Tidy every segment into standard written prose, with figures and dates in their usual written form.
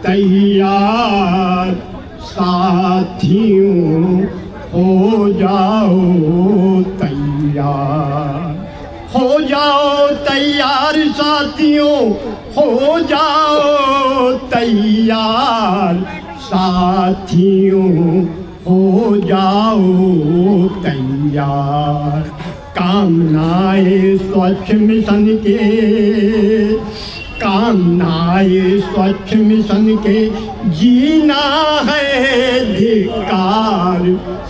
तैयार साथियों हो जाओ तैयार, हो जाओ तैयार साथियों, हो जाओ तैयार साथियों, हो जाओ तैयार। कामनाए स्वच्छ मिशन के, कामनाए स्वच्छ मिशन के जीना है धिक्कार,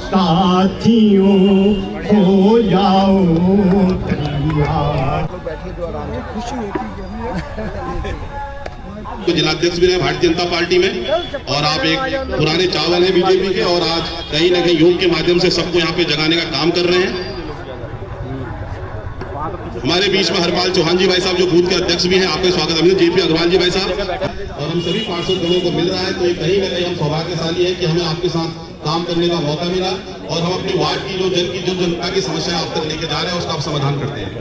साथियों हो जाओ तैयार। तो जिलाध्यक्ष भी रहे भारतीय जनता पार्टी में, और आप एक पुराने चावल हैं बीजेपी के, और आज कहीं ना कहीं योग के माध्यम से सबको यहाँ पे जगाने का काम कर रहे हैं। हमारे बीच में हरपाल चौहान जी भाई साहब जो बूथ के अध्यक्ष भी हैं, आपका स्वागत है। जेपी अग्रवाल जी भाई साहब, और हम सभी पार्षदों को मिल रहा है, तो कहीं ना कहीं हम सौभाग्यशाली है कि हमें आपके साथ काम करने का मौका मिला, और हम अपनी वार्ड की जो जनता की समस्या आप तक लेके जा रहे हैं उसका आप समाधान करते हैं।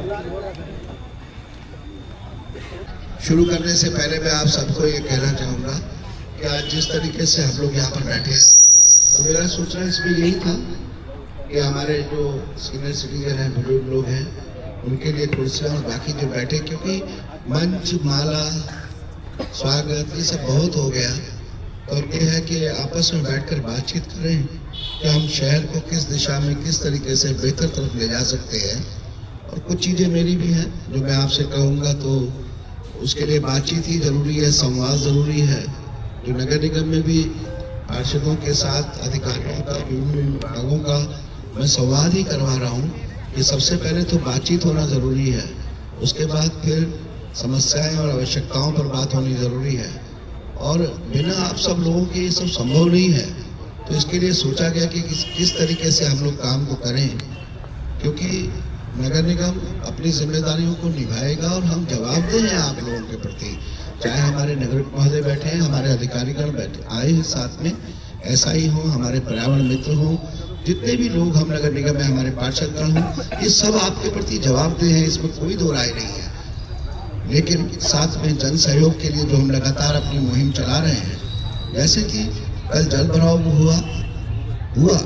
शुरू करने से पहले मैं आप सबको ये कहना चाहूँगा कि आज जिस तरीके से हम लोग यहाँ पर बैठे हैं, तो मेरा सोचना इसमें यही था कि हमारे जो सीनियर सिटीजन हैं, बुजुर्ग लोग हैं, उनके लिए कुर्सियाँ और बाकी जो बैठे, क्योंकि मंच माला स्वागत ये सब बहुत हो गया, तो ये है कि आपस में बैठकर बातचीत करें कि हम शहर को किस दिशा में किस तरीके से बेहतर तरफ ले जा सकते हैं। और कुछ चीज़ें मेरी भी हैं जो मैं आपसे कहूँगा, तो उसके लिए बातचीत ही जरूरी है, संवाद जरूरी है। जो नगर निगम में भी पार्षदों के साथ अधिकारियों का, विभिन्न विभागों का मैं संवाद ही करवा रहा हूँ कि सबसे पहले तो बातचीत होना जरूरी है, उसके बाद फिर समस्याएं और आवश्यकताओं पर बात होनी जरूरी है। और बिना आप सब लोगों के ये सब संभव नहीं है, तो इसके लिए सोचा गया कि किस तरीके से हम लोग काम को करें, क्योंकि नगर निगम अपनी जिम्मेदारियों को निभाएगा और हम जवाबदेह हैं आप लोगों के प्रति। चाहे हमारे नगर महोदय बैठे हैं, हमारे अधिकारीगण बैठे आए हैं साथ में, SI हो, हमारे पर्यावरण मित्र हो, जितने भी लोग हम नगर निगम में, हमारे पार्षदगण हो, ये सब आपके प्रति जवाबदेह हैं, इसमें कोई दो राय नहीं है। लेकिन साथ में जन सहयोग के लिए जो हम लगातार अपनी मुहिम चला रहे हैं, जैसे कि कल जल भराव हुआ,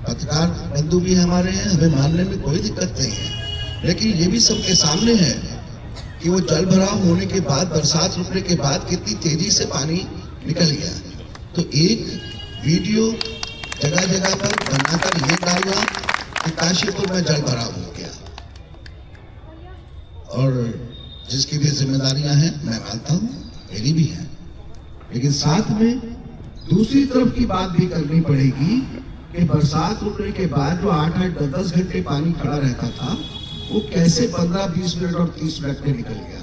पत्रकार बंधु भी हमारे हैं, हमें मानने में कोई दिक्कत नहीं है, लेकिन ये भी सबके सामने है कि वो जल भराव होने के बाद, बरसात रुकने के बाद कितनी तेजी से पानी निकल गया। तो एक वीडियो जगह जगह पर बनाकर ये डालना कि काशीपुर में जल भराव हो गया, और जिसकी भी जिम्मेदारियां हैं मैं मानता हूँ, मेरी भी है, लेकिन साथ में दूसरी तरफ की बात भी करनी पड़ेगी कि बरसात रुकने के बाद जो 8-8, 10-10 घंटे पानी खड़ा रहता था, वो कैसे 15-20 मिनट और 30 मिनट में निकल गया।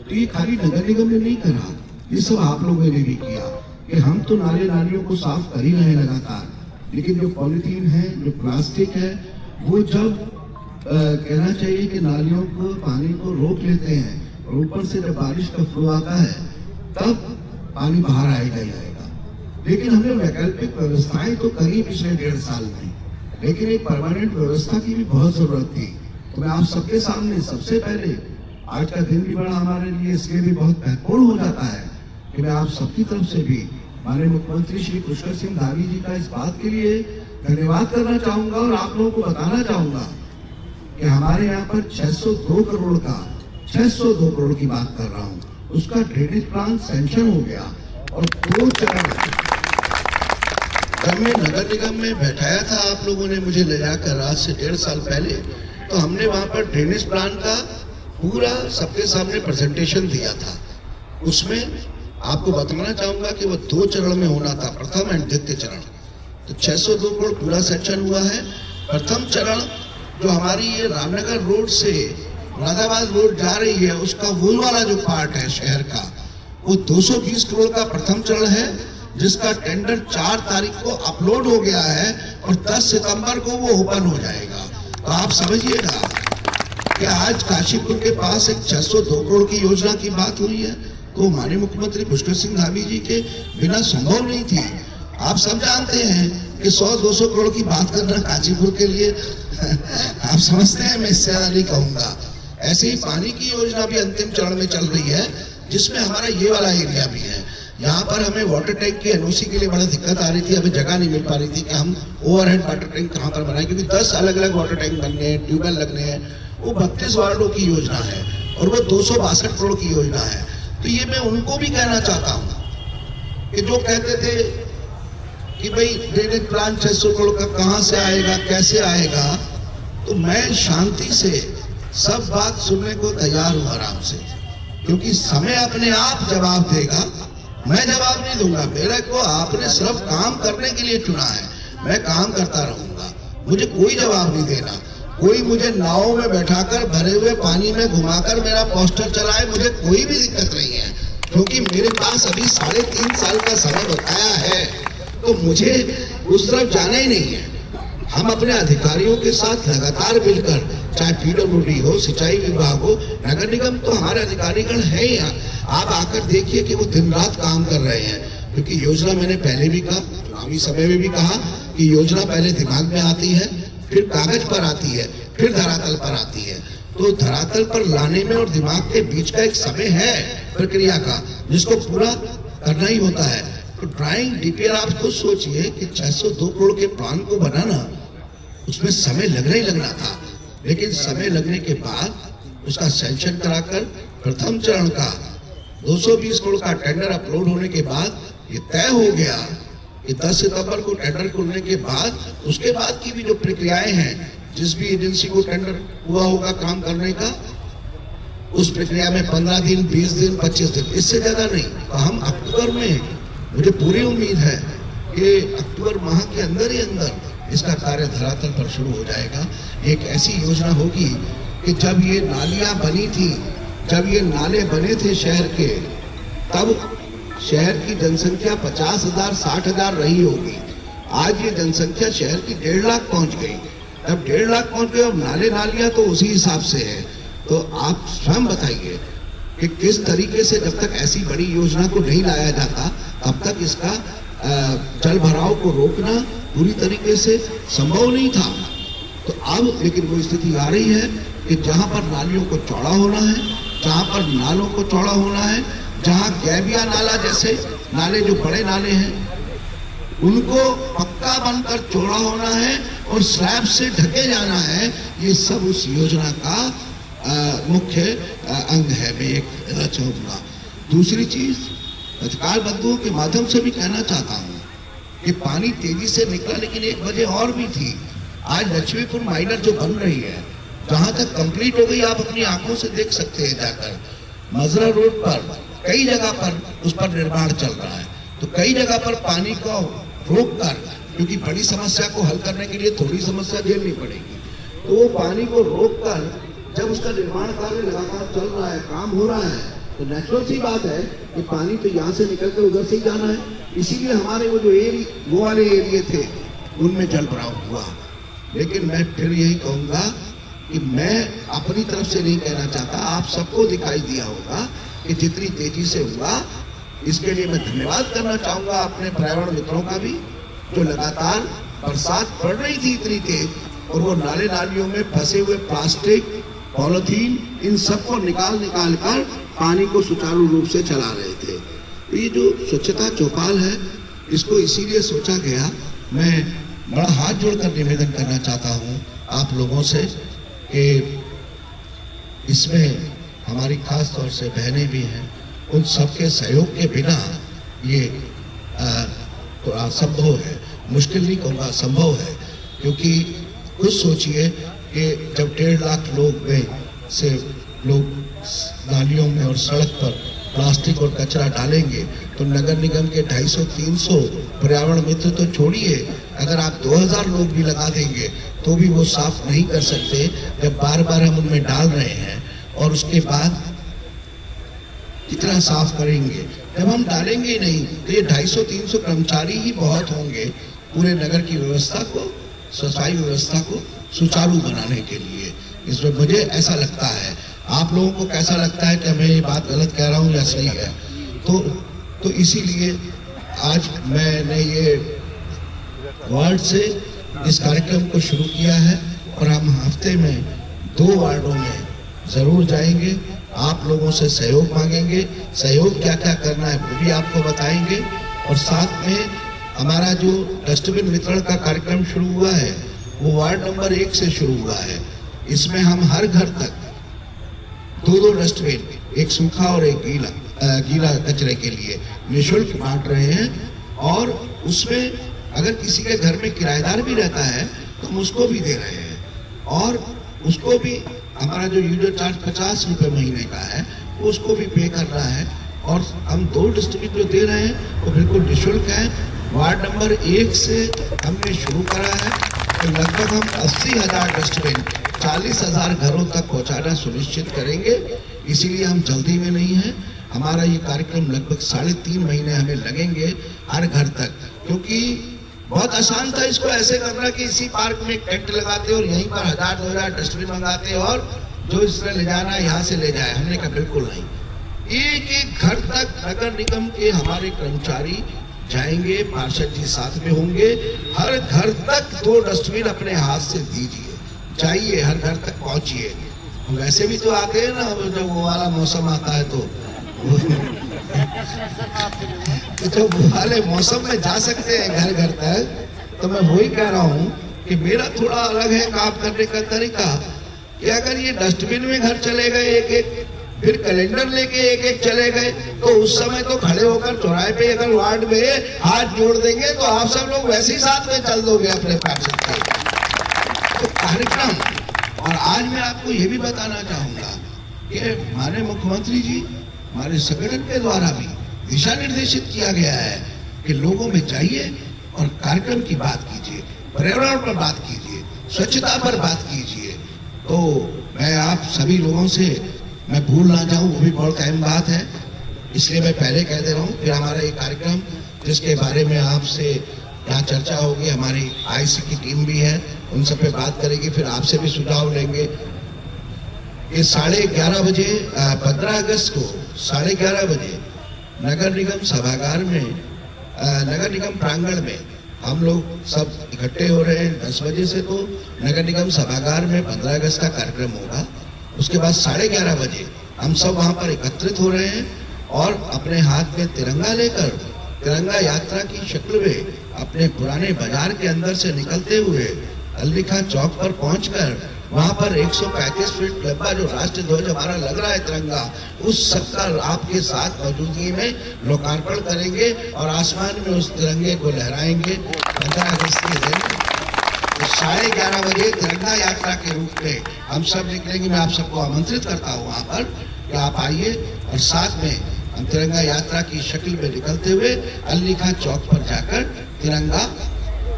तो ये खाली नगर निगम ने नहीं करा, ये सब आप लोगों ने भी किया कि हम तो नाले नालियों को साफ कर ही रहे लगातार, लेकिन जो पॉलिथीन है, जो प्लास्टिक है, वो जब कहना चाहिए कि नालियों को, पानी को रोक लेते हैं, और ऊपर से जब बारिश का फ्लो आता है तब पानी बाहर आएगा। लेकिन हमने वैकल्पिक व्यवस्थाएं तो करी पिछले 1.5 साल में, लेकिन एक परमानेंट व्यवस्था की भी बहुत जरूरत थी। तो मैं आप सबके सामने सबसे पहले, आज का दिन भी बड़ा हमारे लिए इसलिए भी बहुत महत्वपूर्ण हो जाता है कि मैं आप सबकी तरफ से भी हमारे मुख्यमंत्री श्री पुष्कर सिंह धामी जी का इस बात के लिए धन्यवाद करना चाहूंगा, और आप लोगों को बताना चाहूंगा कि हमारे यहाँ पर 602 करोड़ का, 602 करोड़ की बात कर रहा हूँ, उसका ड्रेनेज प्लान सैंक्शन हो गया। और 2 चरण, जब मैं नगर निगम में बैठाया था, आप लोगों ने मुझे ले जाकर आज से 1.5 साल पहले, तो हमने वहां पर ड्रेनेज प्लान का पूरा सबके सामने प्रेजेंटेशन दिया था। उसमें आपको बताना चाहूंगा कि वो 2 चरण में होना था, प्रथम एंड द्वितीय चरण। तो 602 करोड़ पूरा सेक्शन हुआ है। प्रथम चरण जो हमारी ये रामनगर रोड से मुरादाबाद रोड जा रही है, उसका वो वाला जो पार्ट है शहर का, वो 220 करोड़ का प्रथम चरण है, जिसका टेंडर 4 तारीख को अपलोड हो गया है और 10 सितंबर को वो ओपन हो जाएगा। तो आप समझिएगा कि आज काशीपुर के पास एक 602 करोड़ की योजना की बात हुई है, तो माननीय मुख्यमंत्री पुष्कर सिंह धामी जी के बिना संभव नहीं थी। आप सब जानते हैं कि 100-200 करोड़ की बात करना काशीपुर के लिए आप समझते हैं, मैं इससे ज्यादा नहीं कहूंगा। ऐसे ही पानी की योजना भी अंतिम चरण में चल रही है, जिसमें हमारा ये वाला एरिया भी है। यहाँ पर हमें वाटर टैंक की एनओसी के लिए बड़ा दिक्कत आ रही थी, हमें जगह नहीं मिल पा रही थी कि हम ओवरहेड वाटर टैंक कहाँ पर बनाएं, क्योंकि 10 अलग अलग वाटर टैंक बनने हैं, ट्यूबवेल लगने हैं। वो 32 वार्डों की योजना है और वो 262 करोड़ की योजना है। तो ये मैं उनको भी कहना चाहता हूँ कि जो कहते थे कि भाई ड्रेनेज प्लान 600 करोड़ का कहाँ से आएगा, कैसे आएगा, तो मैं शांति से सब बात सुनने को तैयार हूँ आराम से, क्योंकि समय अपने आप जवाब देगा। मैं जवाब नहीं दूंगा, मेरे को आपने सिर्फ काम करने के लिए चुना है, मैं काम करता रहूंगा, मुझे कोई जवाब नहीं देना। कोई मुझे नाव में बैठाकर भरे हुए पानी में घुमाकर मेरा पोस्टर चलाए, मुझे कोई भी दिक्कत नहीं है, क्योंकि मेरे पास अभी 3.5 साल का समय बताया है, तो मुझे उस तरफ जाना ही नहीं है। हम अपने अधिकारियों के साथ लगातार मिलकर, चाहे पीडब्ल्यूडी हो, सिंचाई विभाग हो, नगर निगम, तो हमारे अधिकारीगण हैं यहाँ। आप आकर देखिए कि वो दिन रात काम कर रहे हैं, क्योंकि योजना मैंने पहले भी कहा, चुनावी समय में भी कहा कि योजना पहले दिमाग में आती है, फिर कागज पर आती है, फिर धरातल पर आती है। तो धरातल पर लाने में और दिमाग के बीच का एक समय है प्रक्रिया का, जिसको पूरा करना ही होता है। तो ड्राइंग डीपीआर आप खुद सोचिए कि 602 करोड़ के प्लान को बनाना, उसमें समय लगना ही लगना था, लेकिन समय लगने के बाद उसका सैंक्शन कराकर प्रथम चरण का 220 करोड़ का टेंडर अपलोड होने के बाद ये तय हो गया कि 10 सितंबर को टेंडर खुलने के बाद उसके बाद की भी जो प्रक्रियाएं हैं, जिस भी एजेंसी को टेंडर हुआ होगा काम करने का, उस प्रक्रिया में 15 दिन, 20 दिन, 25 दिन, इससे ज्यादा नहीं। तो हम अक्टूबर में, मुझे पूरी उम्मीद है कि अक्टूबर माह के अंदर ही अंदर इसका कार्य धरातल पर शुरू हो जाएगा। एक ऐसी योजना होगी कि जब ये नालियां बनी थी, जब ये नाले बने थे शहर के, तब शहर की जनसंख्या 50,000, 60,000 रही होगी। आज ये जनसंख्या शहर की 1.5 लाख पहुंच गई। तब 1.5 लाख पहुंच गए, अब नाले नालियां तो उसी हिसाब से है। तो आप स्वयं बताइए कि किस तरीके से जब तक ऐसी बड़ी योजना को नहीं लाया जाता, तब तक इसका जल भराव को रोकना पूरी तरीके से संभव नहीं था। तो अब लेकिन वो स्थिति आ रही है कि जहां पर नालियों को चौड़ा होना है, जहां पर नालों को चौड़ा होना है, जहां गैबिया नाला जैसे नाले, जो बड़े नाले हैं, उनको पक्का बनकर चौड़ा होना है और स्लैब से ढके जाना है। ये सब उस योजना का मुख्य अंग है। मैं एक कहना चाहूंगा। दूसरी चीज, पत्रकार बंधुओं के माध्यम से भी कहना चाहता हूँ कि पानी तेजी से निकला, लेकिन एक वजह और भी थी। आज लक्ष्मीपुर माइनर जो बन रही है, जहां तक कंप्लीट हो गई, आप अपनी आंखों से देख सकते हैं जाकर। मजरा रोड पर कई जगह पर उस पर निर्माण चल रहा है, तो कई जगह पर पानी को रोक कर, क्योंकि बड़ी समस्या को हल करने के लिए थोड़ी समस्या झेलनी पड़ेगी, तो वो पानी को रोक कर जब उसका निर्माण कार्य लगातार चल रहा है, काम हो रहा है, तो नेचुरल सी बात है कि पानी तो यहाँ से निकल कर उधर से ही जाना है। इसीलिए हमारे वो जो वो वाले एरिया थे, उनमें जल भराव हुआ। लेकिन मैं फिर यही कहूंगा कि मैं अपनी तरफ से नहीं कहना चाहता, आप सबको दिखाई दिया होगा कि जितनी तेजी से हुआ, इसके लिए मैं धन्यवाद करना चाहूंगा अपने पर्यावरण मित्रों का भी, जो लगातार बरसात पड़ रही थी इतनी तेज, और वो नाले नालियों में फंसे हुए प्लास्टिक, पॉलिथीन, इन सबको निकाल कर पानी को सुचारू रूप से चला रहे थे। तो ये जो स्वच्छता चौपाल है, इसको इसीलिए सोचा गया। मैं बड़ा हाथ जोड़कर निवेदन करना चाहता हूँ आप लोगों से कि इसमें हमारी खास तौर से बहनें भी हैं, उन सबके सहयोग के बिना ये थोड़ा असंभव है। मुश्किल नहीं कहूँगा, असंभव है। क्योंकि खुद सोचिए कि जब 1.5 लाख लोग नालियों में और सड़क पर प्लास्टिक और कचरा डालेंगे, तो नगर निगम के 250-300 पर्यावरण मित्र तो छोड़िए, अगर आप 2000 लोग भी लगा देंगे तो भी वो साफ नहीं कर सकते, जब बार बार हम उनमें डाल रहे हैं। और उसके बाद कितना साफ करेंगे? जब हम डालेंगे ही नहीं, तो ये 250-300 कर्मचारी ही बहुत होंगे पूरे नगर की व्यवस्था को, सफाई व्यवस्था को सुचारू बनाने के लिए। इसमें मुझे ऐसा लगता है, आप लोगों को कैसा लगता है कि मैं ये बात गलत कह रहा हूँ या सही है? तो इसीलिए आज मैंने ये वार्ड से इस कार्यक्रम को शुरू किया है, और हम हफ्ते में 2 वार्डों में जरूर जाएंगे आप लोगों से सहयोग मांगेंगे। सहयोग क्या क्या करना है वो भी आपको बताएंगे। और साथ में हमारा जो डस्टबिन वितरण का कार्यक्रम शुरू हुआ है वो वार्ड नंबर 1 से शुरू हुआ है। इसमें हम हर घर तक 2-2 डस्टबिन, एक सूखा और एक गीला कचरे के लिए निःशुल्क बांट रहे हैं। और उसमें अगर किसी के घर में किराएदार भी रहता है तो हम उसको भी दे रहे हैं। और उसको भी हमारा जो यूजर चार्ज 50 रुपये महीने का है वो उसको भी पे कर रहा है। और हम 2 डस्टबिन जो दे रहे हैं वो बिल्कुल निःशुल्क है। वार्ड नंबर 1 से हमने शुरू करा है तो लगभग हम 80,000 डस्टबिन 40,000 घरों तक पहुंचाना सुनिश्चित करेंगे। इसीलिए हम जल्दी में नहीं हैं। हमारा ये कार्यक्रम लगभग 3.5 महीने हमें लगेंगे हर घर तक, क्योंकि बहुत आसान था इसको ऐसे करना कि इसी पार्क में टेंट लगाते और यहीं पर 1000-2000 डस्टबिन मंगाते और जो इसने ले जाना है यहाँ से ले जाए। हमने कहा बिल्कुल नहीं, एक घर तक नगर निगम के हमारे कर्मचारी जाएंगे, पार्षद जी साथ में होंगे। हर घर तक 2 डस्टबिन अपने हाथ से दीजिए, जाइए हर घर तक पहुंचिए। वैसे भी तो आते हैं ना, जब वो वाला मौसम आता है तो तो वो वाले मौसम में जा सकते हैं घर घर तक। तो मैं वही कह रहा हूँ कि मेरा थोड़ा अलग है काम करने का तरीका कि अगर ये डस्टबिन में घर चले गए एक-एक, फिर कैलेंडर लेके एक-एक चले गए तो उस समय तो खड़े होकर चौराहे पे अगर वार्ड में हाथ जोड़ देंगे तो आप सब लोग वैसे ही साथ में चल दोगे अपने पार्षद के तो कार्यक्रम। और आज मैं आपको ये भी बताना चाहूंगा कि हमारे मुख्यमंत्री जी हमारे संगठन के द्वारा भी दिशा निर्देशित किया गया है कि लोगों में जाइए और कार्यक्रम की बात कीजिए, पर्यावरण पर बात कीजिए, स्वच्छता पर बात कीजिए। तो मैं आप सभी लोगों से मैं भूल ना जाऊं, वो भी बहुत अहम बात है, इसलिए मैं पहले कह दे रहा हूं। फिर हमारा ये कार्यक्रम जिसके बारे में आपसे यहाँ चर्चा होगी, हमारी आईसी की टीम भी है, उन सब पे बात करेगी, फिर आपसे भी सुझाव लेंगे। ये 11:30 बजे 15 अगस्त को 11:30 बजे नगर निगम सभागार में, नगर निगम प्रांगण में हम लोग सब इकट्ठे हो रहे हैं 10 बजे से। तो नगर निगम सभागार में 15 अगस्त का कार्यक्रम होगा। उसके बाद 11:30 बजे हम सब वहां पर एकत्रित हो रहे हैं और अपने हाथ में तिरंगा लेकर तिरंगा यात्रा की शक्ल में अपने पुराने बाजार के अंदर से निकलते हुए अल्लीखा चौक पर पहुंचकर वहां पर 135 फीट लंबा जो राष्ट्रीय ध्वज हमारा लग रहा है तिरंगा, उस सबका आपके साथ मौजूदगी में लोकार्पण करेंगे और आसमान में उस तिरंगे को लहराएंगे 15 अगस्त के दिन। तो 11:30 बजे तिरंगा यात्रा के रूप में हम सब निकलेंगे। मैं आप सबको आमंत्रित करता हूँ वहां पर कि आप आइए और साथ में हम तिरंगा यात्रा की शक्ल में निकलते हुए अल्लीखा चौक पर जाकर तिरंगा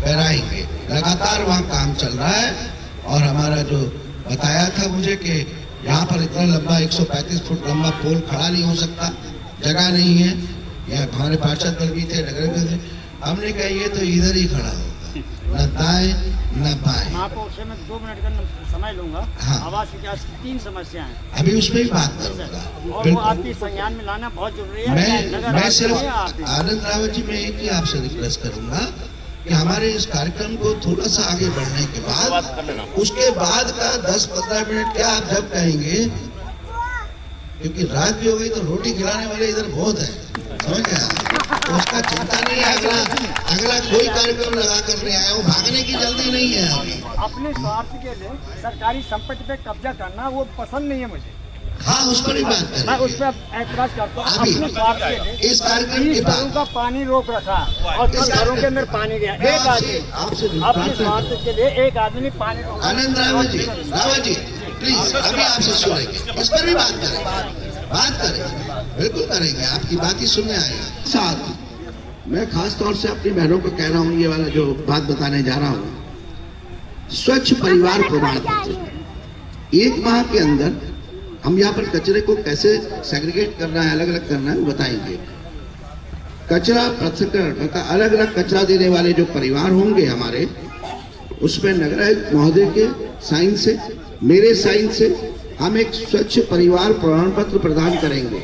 फहराएंगे। लगातार वहाँ काम चल रहा है और हमारा जो बताया था मुझे कि यहाँ पर इतना लंबा 135 फुट लंबा पोल खड़ा नहीं हो सकता, जगह नहीं है। यहाँ हमारे पार्षद दल भी थे, नगर में थे, हमने कहा ये तो इधर ही खड़ा होगा, न दाएं न बाएं। आपको उससे मैं 2 मिनट का समय लूंगा। हाँ। आवाज की क्या 3 समस्या हैं, अभी उसमें ही बात करूँगा और वो आपकी संज्ञान में लाना बहुत जरूरी है। मैं सिर्फ आनंद रावत जी में एक ही आपसे रिक्वेस्ट करूंगा कि हमारे इस कार्यक्रम को थोड़ा सा आगे बढ़ने के बाद उसके बाद का 10-15 मिनट क्या आप जब कहेंगे, क्योंकि रात भी हो गई तो रोटी खिलाने वाले इधर बहुत है, समझ गया? तो उसका चिंता नहीं है। अगला कोई कार्यक्रम लगा कर नहीं आया, वो भागने की जल्दी नहीं है अभी। अपने स्वार्थ के लिए सरकारी संपत्ति पे कब्जा करना वो पसंद नहीं है मुझे। हाँ, उस पर ही बात मैं करें। उस पर ऐतराज करता हूँ। अभी अपने स्वार्थ के लिए इस कार्यक्रम के 20 घरों बाद का पानी रोक रखा और 10 घरों के अंदर पानी गया। एक आदमी आपसे अपने स्वार्थ के लिए एक आदमी ने पानी रोका। आनंद रावत जी प्लीज अभी आपसे सुनेंगे, इस पर भी बात करेंगे, बिल्कुल करेंगे, आपकी बात ही सुनने आएगा। साथ मैं खास तौर से अपनी बहनों को कह रहा हूँ, ये वाला जो बात बताने जा रहा हूँ, स्वच्छ परिवार प्रमाण पत्र 1 माह के अंदर हम यहाँ पर कचरे को कैसे सेग्रीगेट करना है, अलग अलग करना है, वो बताएंगे। कचरा पृथक्करण मतलब अलग अलग कचरा देने वाले जो परिवार होंगे हमारे, उसमें नगर आयुक्त महोदय के साइन से, मेरे साइन से हम एक स्वच्छ परिवार प्रमाण पत्र प्रदान करेंगे।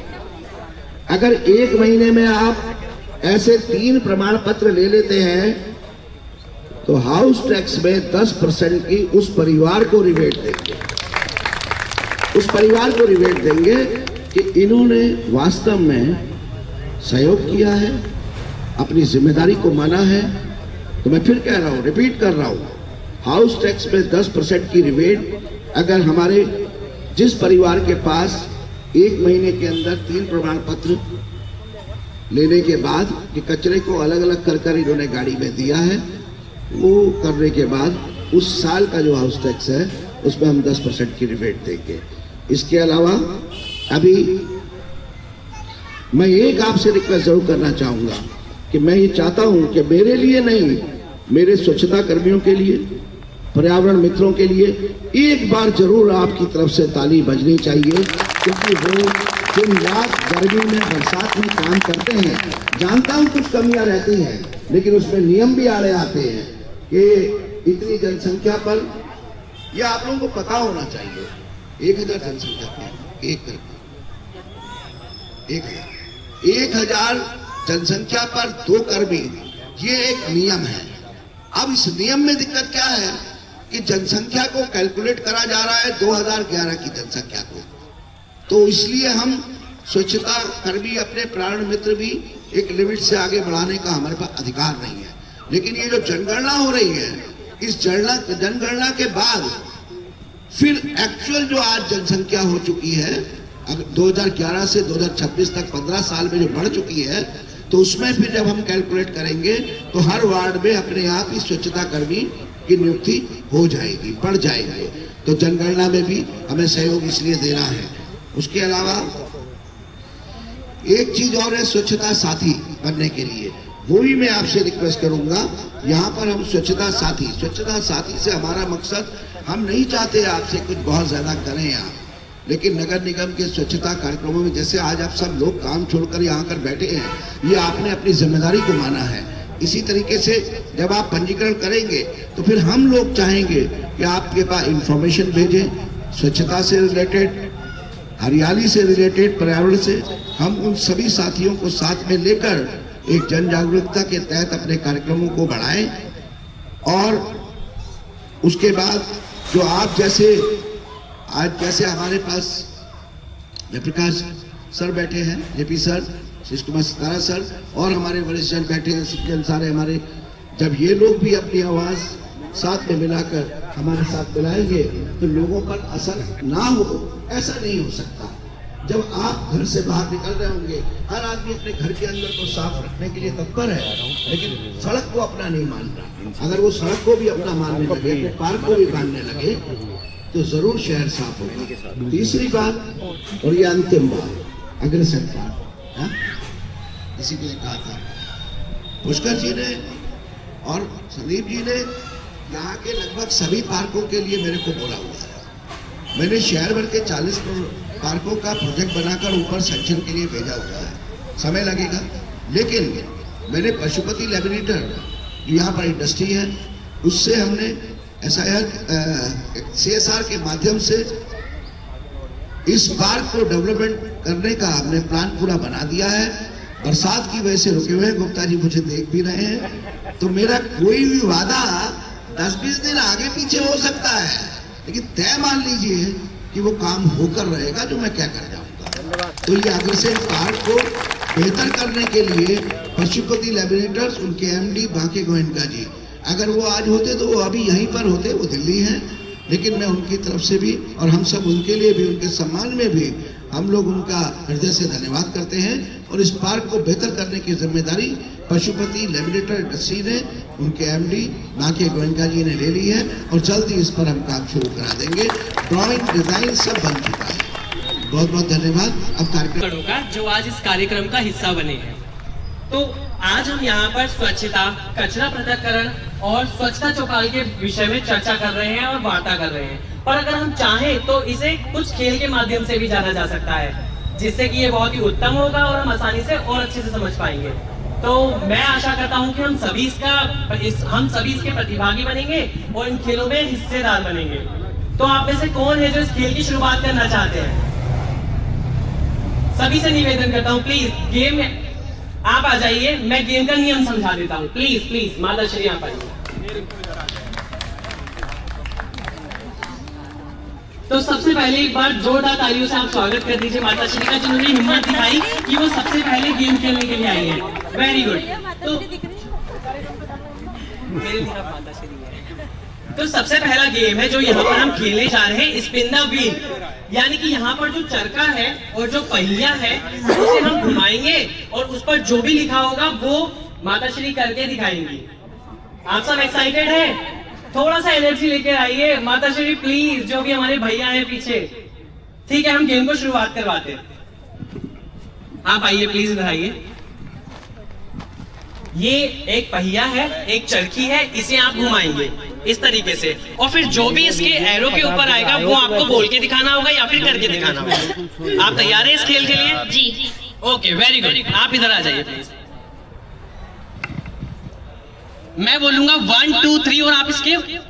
अगर 1 महीने में आप ऐसे 3 प्रमाण पत्र ले लेते हैं तो हाउस टैक्स में 10% की उस परिवार को रिबेट देंगे। उस परिवार को रिवेट देंगे कि इन्होंने वास्तव में सहयोग किया है, अपनी जिम्मेदारी को माना है। तो मैं फिर कह रहा हूँ, रिपीट कर रहा हूँ, हाउस टैक्स में 10% की रिवेट अगर हमारे जिस परिवार के पास 1 महीने के अंदर 3 प्रमाण पत्र लेने के बाद कि कचरे को अलग अलग कर इन्होंने गाड़ी में दिया है, वो करने के बाद उस साल का जो हाउस टैक्स है उसमें हम 10% की रिबेट देंगे। इसके अलावा अभी मैं एक आपसे रिक्वेस्ट जरूर करना चाहूँगा कि मैं ये चाहता हूँ कि मेरे लिए नहीं, मेरे स्वच्छता कर्मियों के लिए, पर्यावरण मित्रों के लिए एक बार जरूर आपकी तरफ से ताली बजनी चाहिए, क्योंकि वो दिन रात गर्मी में बरसात में काम करते हैं। जानता हूँ कुछ कमियां रहती हैं, लेकिन उसमें नियम भी आड़े आते हैं कि इतनी जनसंख्या पर, यह आप लोगों को पता होना चाहिए, 1000 जनसंख्या पर 1000 जनसंख्या पर 2 कर्मी, ये एक नियम है। अब इस नियम में दिक्कत क्या है कि जनसंख्या को कैलकुलेट करा जा रहा है 2011 की जनसंख्या को, तो इसलिए हम स्वच्छता कर्मी अपने प्राण मित्र भी एक लिमिट से आगे बढ़ाने का हमारे पास अधिकार नहीं है। लेकिन ये जो जनगणना हो रही है, इस जनगणना के बाद फिर एक्चुअल जो आज जनसंख्या हो चुकी है, अब 2011 से 2026 तक 15 साल में जो बढ़ चुकी है, तो उसमें फिर जब हम कैलकुलेट करेंगे तो हर वार्ड में अपने आप ही स्वच्छता कर्मी की नियुक्ति हो जाएगी, बढ़ जाएगी। तो जनगणना में भी हमें सहयोग इसलिए देना है। उसके अलावा एक चीज और है, स्वच्छता साथी बनने के लिए वो भी मैं आपसे रिक्वेस्ट करूंगा। यहाँ पर हम स्वच्छता साथी से हमारा मकसद, हम नहीं चाहते आपसे कुछ बहुत ज्यादा करें यहाँ, लेकिन नगर निगम के स्वच्छता कार्यक्रमों में जैसे आज आप सब लोग काम छोड़कर यहाँ कर बैठे हैं, ये आपने अपनी जिम्मेदारी को माना है। इसी तरीके से जब आप पंजीकरण करेंगे तो फिर हम लोग चाहेंगे कि आपके पास इंफॉर्मेशन भेजें स्वच्छता से रिलेटेड, हरियाली से रिलेटेड, पर्यावरण से। हम उन सभी साथियों को साथ में लेकर एक जन जागरूकता के तहत अपने कार्यक्रमों को बढ़ाएं। और उसके बाद जो आप जैसे आज जैसे हमारे पास जयप्रकाश सर बैठे हैं, जेपी सर, शिश कुमार सितारा सर, और हमारे वरिष्ठ जन बैठे हैं, सिटीजन सारे हमारे, जब ये लोग भी अपनी आवाज साथ में मिलाकर हमारे साथ मिलाएंगे तो लोगों पर असर ना हो, ऐसा नहीं हो सकता। जब आप घर से बाहर निकल रहे होंगे, हर आदमी अपने घर के अंदर को साफ रखने के लिए तत्पर है, लेकिन सड़क को अपना नहीं मान रहा। अगर वो सड़क को भी अपना मानने लगे, अपने पार्क को भी मानने लगे, तो जरूर शहर साफ होगा। तीसरी बात और ये अंतिम बात, अग्रसर बात, इसी के लिए कहा था पुष्कर जी ने और संदीप जी ने यहाँ के लगभग सभी पार्कों के लिए मेरे को बोला हुआ है। मैंने शहर भर के 40 पार्कों का प्रोजेक्ट बनाकर ऊपर सेक्शन के लिए भेजा हुआ है। समय लगेगा, लेकिन मैंने पशुपति लैबोरेटरी, यहाँ पर इंडस्ट्री है, उससे हमने CSR के माध्यम से इस पार्क को डेवलपमेंट करने का हमने प्लान पूरा बना दिया है। बरसात की वजह से रुके हुए हैं, गुप्ता जी मुझे देख भी रहे हैं, तो मेरा कोई भी वादा 10-20 दिन आगे पीछे हो सकता है, लेकिन तय मान लीजिए कि वो काम होकर रहेगा जो मैं क्या कर जाऊंगा। तो ये अग्रसेन पार्क को बेहतर करने के लिए पशुपति लैबोरेटरीज, उनके MD बांके गोयनका जी, अगर वो आज होते तो वो अभी यहीं पर होते, वो दिल्ली हैं, लेकिन मैं उनकी तरफ से भी और हम सब उनके लिए भी, उनके सम्मान में भी हम लोग उनका हृदय से धन्यवाद करते हैं। और इस पार्क को बेहतर करने की जिम्मेदारी पशुपति लैबोरेटरी इंडस्ट्री ने, उनके MD बांके गोयनका जी ने ले ली है, और जल्दी इस पर हम काम शुरू करा देंगे। ड्राइंग, डिजाइन सब बन चुका है। बहुत बहुत धन्यवाद। अब कार्यक्रम का जो आज इस कार्यक्रम का हिस्सा बने हैं, तो आज हम यहाँ पर स्वच्छता, कचरा पृथक्करण और स्वच्छता चौपाल के विषय में चर्चा कर रहे हैं और वार्ता कर रहे हैं। पर अगर हम चाहें तो इसे कुछ खेल के माध्यम से भी जाना जा सकता है, जिससे कि ये बहुत ही उत्तम होगा और हम आसानी से और अच्छे से समझ पाएंगे। तो मैं आशा करता हूं कि हम सभी इसके प्रतिभागी बनेंगे और इन खेलों में हिस्सेदार बनेंगे। तो आप में से कौन है जो इस खेल की शुरुआत करना चाहते हैं? सभी से निवेदन करता हूं, प्लीज गेम में आप आ जाइए, मैं गेम का नियम समझा देता हूं। प्लीज माता श्री आप आइए। तो सबसे पहले एक बार जोरदार तालियों से आप स्वागत कर दीजिए माता श्री का, जिन्होंने हिम्मत दिखाई कि वो सबसे पहले गेम खेलने के लिए आई है। Very good. तो सबसे पहला गेम है जो यहाँ पर हम खेलने जा रहे हैं, स्पिन द व्हील। यानी कि यहाँ पर जो चरखा है और जो पहिया है उसे हम घुमाएंगे और उस पर जो भी लिखा होगा वो माता श्री करके दिखाएंगी। आप सब एक्साइटेड है? थोड़ा सा एनर्जी लेकर आइए माता श्री प्लीज, जो भी हमारे भैया हैं पीछे। ठीक है, हम गेम को शुरुआत करवाते हैं। आप आइए प्लीज, इधर आइए। ये एक पहिया है, एक चरखी है, इसे आप घुमाएंगे इस तरीके से और फिर जो भी इसके एरो के ऊपर आएगा वो आपको बोल के दिखाना होगा या फिर करके दिखाना होगा। आप तैयार हैं इस खेल के लिए? जी। Okay, very good. आप इधर आ जाइए प्लीज। मैं बोलूंगा 1 2 3 और आप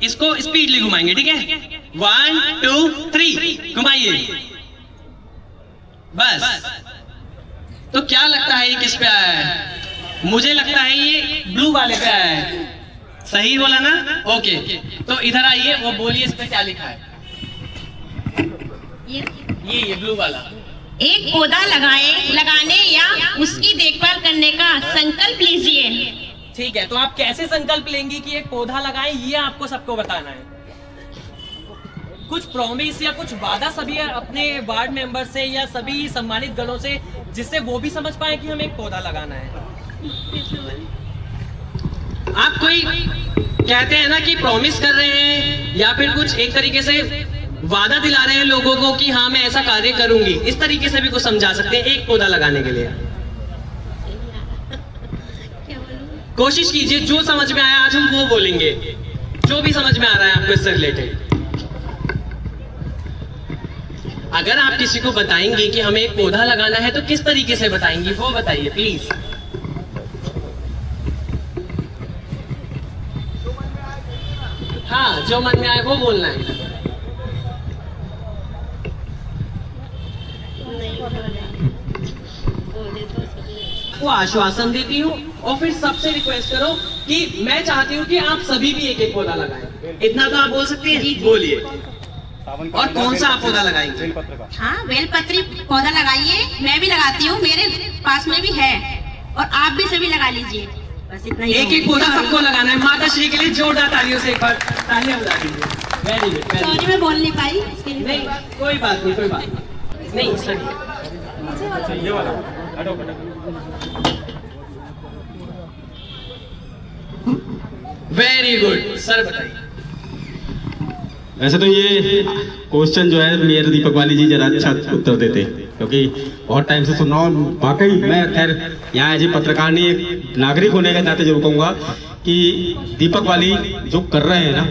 इसको स्पीडली घुमाएंगे, ठीक है? 1 2 3 घुमाइए बस। तो क्या लगता है ये किस पे आया है? मुझे लगता है ये ब्लू वाले पे आया है। सही बोला ना? ओके, तो इधर आइए, वो बोलिए इस पे क्या लिखा है? ये ब्लू वाला। एक पौधा लगाने या उसकी देखभाल करने का संकल्प लीजिए। ठीक है, तो आप कैसे संकल्प लेंगी कि एक पौधा लगाएं, ये आपको सबको बताना है। कुछ प्रॉमिस या कुछ वादा सभी अपने वार्ड मेंबर से या सभी सम्मानित गणों से, जिससे वो भी समझ पाए कि हमें एक पौधा लगाना है। आप कोई कहते हैं ना कि प्रॉमिस कर रहे हैं या फिर कुछ एक तरीके से वादा दिला रहे हैं लोगों को कि हाँ मैं ऐसा कार्य करूंगी, इस तरीके से भी कुछ समझा सकते हैं एक पौधा लगाने के लिए। कोशिश कीजिए, जो समझ में आया आज हम वो बोलेंगे, जो भी समझ में आ रहा है आपको इससे रिलेटेड। अगर आप किसी को बताएंगे कि हमें एक पौधा लगाना है तो किस तरीके से बताएंगी वो बताइए प्लीज। हाँ, जो मन में आए वो बोलना है। वो आश्वासन देती हूँ और फिर सबसे रिक्वेस्ट करो कि मैं चाहती हूँ कि आप सभी भी एक एक पौधा लगाएं। इतना तो आप बोल सकते हैं? बोलिए। और कौन सा आप पौधा लगाएंगे? हाँ, बेलपत्री पौधा लगाइए, मैं भी लगाती हूँ, मेरे पास में भी है, और आप भी सभी लगा लीजिए। बस इतना ही। एक एक पौधा सबको लगाना है। माता श्री के लिए जोरदार तालियों से एक बार तालियां बजा दीजिए। Very good. सॉरी, मैं बोल नहीं पाई इसके लिए। नहीं, कोई बात नहीं, कोई बात नहीं। सही। Very good. सर बताइए। वैसे तो ये क्वेश्चन जो है मेयर दीपक वाली जी जरा अच्छा उत्तर देते, क्योंकि बहुत टाइम से सुन रहा हूँ। वाकई मैं खैर यहाँ एज ए पत्रकार नहीं, एक नागरिक होने के नाते जरूर कहूँगा कि दीपक वाली जो कर रहे हैं ना,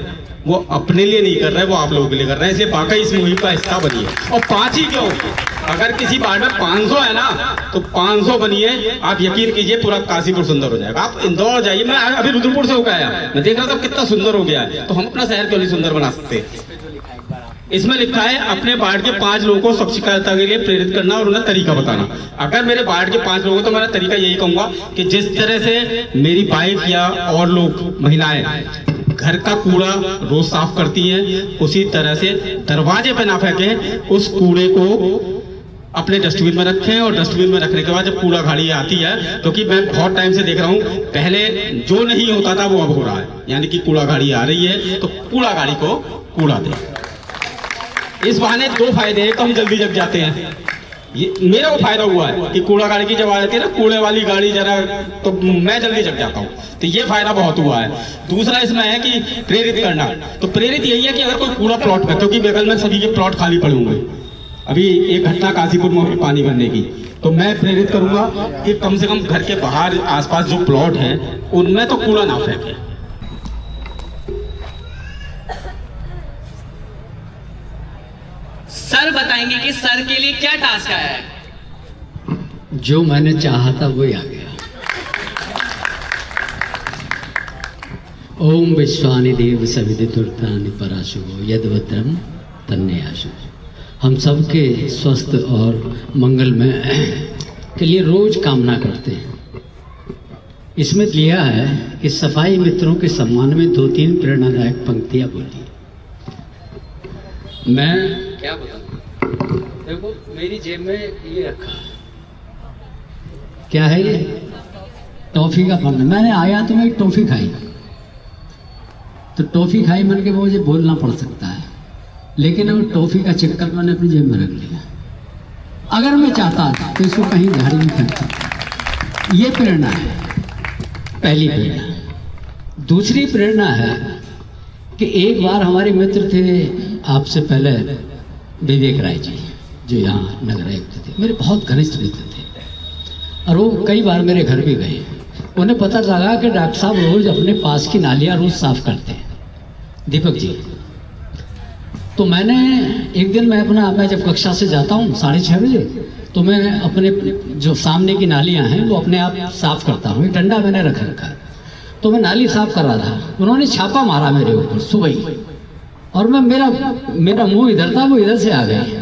वो अपने लिए नहीं कर रहे, वो आप लोगों के लिए कर रहे हैं। इसलिए वाकई इस मुहिम का हिस्सा बनिए। और 5 ही क्यों, अगर किसी वार्ड में 500 है ना तो 500 बनिए। आप यकीन कीजिए पूरा काशीपुर सुंदर हो जाएगा। आप इंदौर जाइए, मैं अभी रुद्रपुर से होकर आया, मैं देख रहा था कितना सुंदर हो गया है। तो हम अपना शहर क्यों नहीं सुंदर बना सकते? इसमें लिखा है अपने वार्ड के 5 लोगों को स्वच्छता के लिए प्रेरित करना और उन्हें तरीका बताना। अगर मेरे वार्ड के 5 लोगों तो मेरा तरीका यही कहूंगा कि जिस तरह से मेरी वाइफ या और लोग महिलाएं घर का कूड़ा रोज साफ करती हैं, उसी तरह से दरवाजे पे ना फेंकें, उस कूड़े को अपने डस्टबिन में रखें। और डस्टबिन में रखने के बाद जब कूड़ा गाड़ी आती है, क्योंकि मैं बहुत टाइम से देख रहा हूँ, पहले जो नहीं होता था वो अब हो रहा है। यानी कि कूड़ा गाड़ी आ रही है तो कूड़ा गाड़ी को कूड़ा दें। इस बहाने 2 फायदे हैं, तो हम जल्दी जग जाते हैं। ये मेरा वो फायदा हुआ है कि कूड़ा गाड़ी की जब आ जाती है ना, कूड़े वाली गाड़ी जरा, तो मैं जल्दी जग जाता हूँ। तो ये फायदा बहुत हुआ है। दूसरा इसमें है कि प्रेरित करना। तो प्रेरित यही है कि अगर कोई कूड़ा प्लॉट में, क्योंकि बगल में सभी के प्लॉट खाली पड़े होंगे, अभी एक घटना काशीपुर में हुई पानी भरने की, तो मैं प्रेरित करूंगा कि कम से कम घर के बाहर आसपास जो प्लॉट हैं उनमें तो कूड़ा ना फेंके। सर बताएंगे कि सर के लिए क्या टास्क आया है? जो मैंने चाहा था वही आ गया। ओम विश्वानि देव सविदितुर्तानि पराशुभो यद्भद्रम तन्नयाशु। हम सबके स्वस्थ और मंगल में के लिए रोज कामना करते हैं। इसमें दिया है कि सफाई मित्रों के सम्मान में 2-3 प्रेरणादायक पंक्तियां बोली। मैं क्या बताऊं। देखो मेरी जेब में ये रखा है, क्या है ये? टॉफी का फल। मैंने आया तो मैं टॉफी खाई, तो टॉफी खाई मन के मुझे बोलना पड़ सकता है, लेकिन वो टॉफी का चक्कर मैंने अपनी जेब में रख लिया। अगर मैं चाहता तो इसको कहीं झाड़ी में फेंक सकता। ये प्रेरणा है, पहली प्रेरणा। दूसरी प्रेरणा है कि एक बार हमारे मित्र थे आपसे पहले, विवेक राय जी, जो यहाँ नगर आयुक्त थे, मेरे बहुत घनिष्ठ मित्र थे, और वो कई बार मेरे घर भी गए। उन्हें पता लगा कि डॉक्टर साहब रोज अपने पास की नालियाँ रोज साफ करते हैं, दीपक जी। तो मैंने एक दिन मैं जब कक्षा से जाता हूँ 6:30 बजे, तो मैं अपने जो सामने की नालियाँ हैं वो अपने आप साफ करता हूँ। एक डंडा मैंने रख रखा है, तो मैं नाली साफ कर रहा था। उन्होंने छापा मारा मेरे ऊपर सुबह ही, और मैं मेरा मुंह इधर था, वो इधर से आ गई,